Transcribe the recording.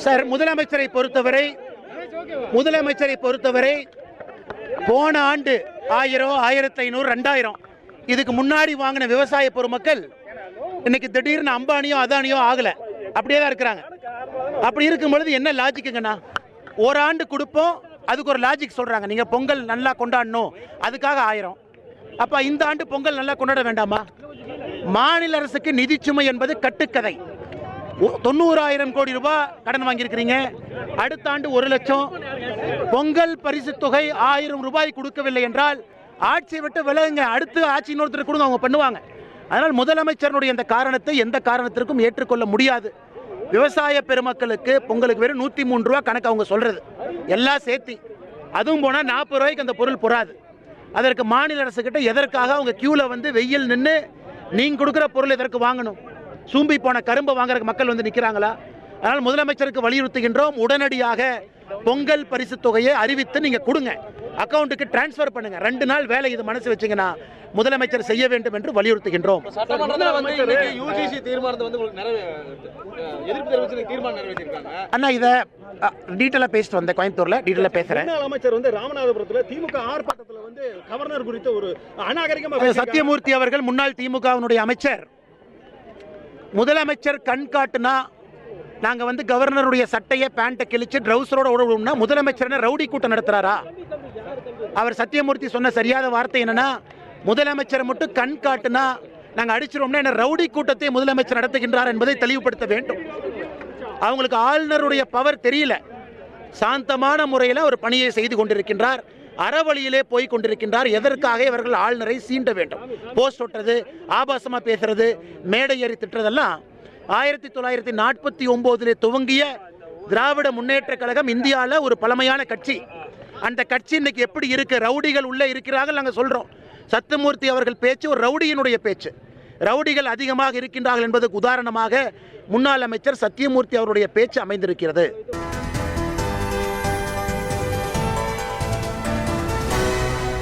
Sir, முதலமைச்சரை பொறுத்தவரை போன ஆண்டு 1000, 1500, 2000 இதுக்கு முன்னாடி வாங்கின விவசாய பொருட்கள் இன்னைக்கு திடீர்னு அம்பானியோ அதானியோ ஆகல, அப்படியே தான் இருக்கிறாங்க. அப்படி இருக்கும் பொழுது என்ன லாஜிக்குங்கண்ணா? ஒரு ஆண்டு கொடுப்போம், அதுக்கு ஒரு லாஜிக் சொல்றாங்க. நீங்க பொங்கல் நல்லா கொண்டாடணும், அதுக்காக 1000. அப்ப இந்த ஆண்டு பொங்கல் நல்லா கொண்டாட வேண்டாமா? மாநில அரசுக்கு நிதி சுமை என்பது கட்டுக்கதை. 90,000 கோடி ரூபாய் கடன் வாங்கியிருக்கிறீங்க. அடுத்த ஆண்டு 1 லட்சம். பொங்கல் பரிசு தொகை 1000 ரூபாய் கொடுக்கவில்லை என்றால் ஆட்சியை விட்டு விலகுங்க, அடுத்து ஆட்சி இன்னொருத்தர் கொடுங்க, அவங்க பண்ணுவாங்க. அதனால் முதலமைச்சருடைய இந்த காரணத்தை எந்த காரணத்திற்கும் ஏற்றுக்கொள்ள முடியாது. விவசாய பெருமக்களுக்கு பொங்கலுக்கு வெறும் 103 ரூபா கணக்கு அவங்க சொல்றது, எல்லாம் சேர்த்தி. அதுவும் போனால் 40 ரூபாய்க்கு அந்த பொருள் பொறாது. அதற்கு மாநில அரசு கிட்ட எதற்காக அவங்க கியூல வந்து வெயில் நின்று நீங்க கொடுக்குற பொருள் எதற்கு வாங்கணும்? சூம்பி போன கரும்பை வாங்குறதுக்கு மக்கள் வந்து நிற்கிறாங்களா? அதனால் முதலமைச்சருக்கு வலியுறுத்துகின்றோம், உடனடியாக பொங்கல் பரிசு தொகையை அறிவித்து நீங்க கொடுங்க, அக்கௌண்ட்டுக்கு டிரான்ஸ்ஃபர் பண்ணுங்க. 2 நாள் வேலை இது மனசு வச்சீங்கன்னா முதலமைச்சர் செய்ய வேண்டும் என்று வலியுறுத்துகின்றோம். அண்ணா, இதை டீட்டெயிலாக பேசிட்டு வந்தேன், கோயம்புத்தூர்ல டீட்டெயிலாக பேசுறேன். அமைச்சர் வந்து ராமநாதபுரத்தில் திமுக ஆர்ப்பாட்டத்தில் வந்து கவர்னர் குறித்த ஒரு அநாகரிகமாக சத்தியமூர்த்தி அவர்கள், முன்னாள் திமுகவினுடைய அமைச்சர், முதலமைச்சர் கண் காட்டுனா நாங்க வந்து கவர்னருடைய சட்டையை பேண்ட்டை கிழிச்சு ட்ரௌசரோட ஓடுவோம்னா முதலமைச்சர் ரவுடி கூட்டம் நடத்துறாரா? அவர் சத்தியமூர்த்தி சொன்ன சரியாத வார்த்தை என்னன்னா, முதலமைச்சர் மட்டும் கண் காட்டுனா நாங்கள் அடிச்சிருவோம்னா என்ன ரவுடி கூட்டத்தை முதலமைச்சர் நடத்துகின்றார் என்பதை தெளிவுபடுத்த வேண்டும். அவங்களுக்கு ஆளுநருடைய பவர் தெரியல. சாந்தமான முறையில் ஒரு பணியை செய்து கொண்டிருக்கின்றார், அறவழியிலே போய் கொண்டிருக்கின்றார். எதற்காக இவர்கள் ஆளுநரை சீண்ட வேண்டும்? போஸ்ட் ஒட்டுறது, ஆபாசமாக பேசுறது, மேடை ஏறி திட்டுறதெல்லாம் 1949 துவங்கிய திராவிட முன்னேற்ற கழகம் இந்தியாவில் ஒரு பழமையான கட்சி. அந்த கட்சி இன்னைக்கு எப்படி இருக்கு? ரவுடிகள் உள்ளே இருக்கிறார்கள் நாங்கள் சொல்றோம். சத்தியமூர்த்தி அவர்கள் பேச்சு ஒரு ரவுடியினுடைய பேச்சு. ரவுடிகள் அதிகமாக இருக்கின்றார்கள் என்பதற்கு உதாரணமாக முன்னாள் அமைச்சர் சத்தியமூர்த்தி அவருடைய பேச்சு அமைந்திருக்கிறது.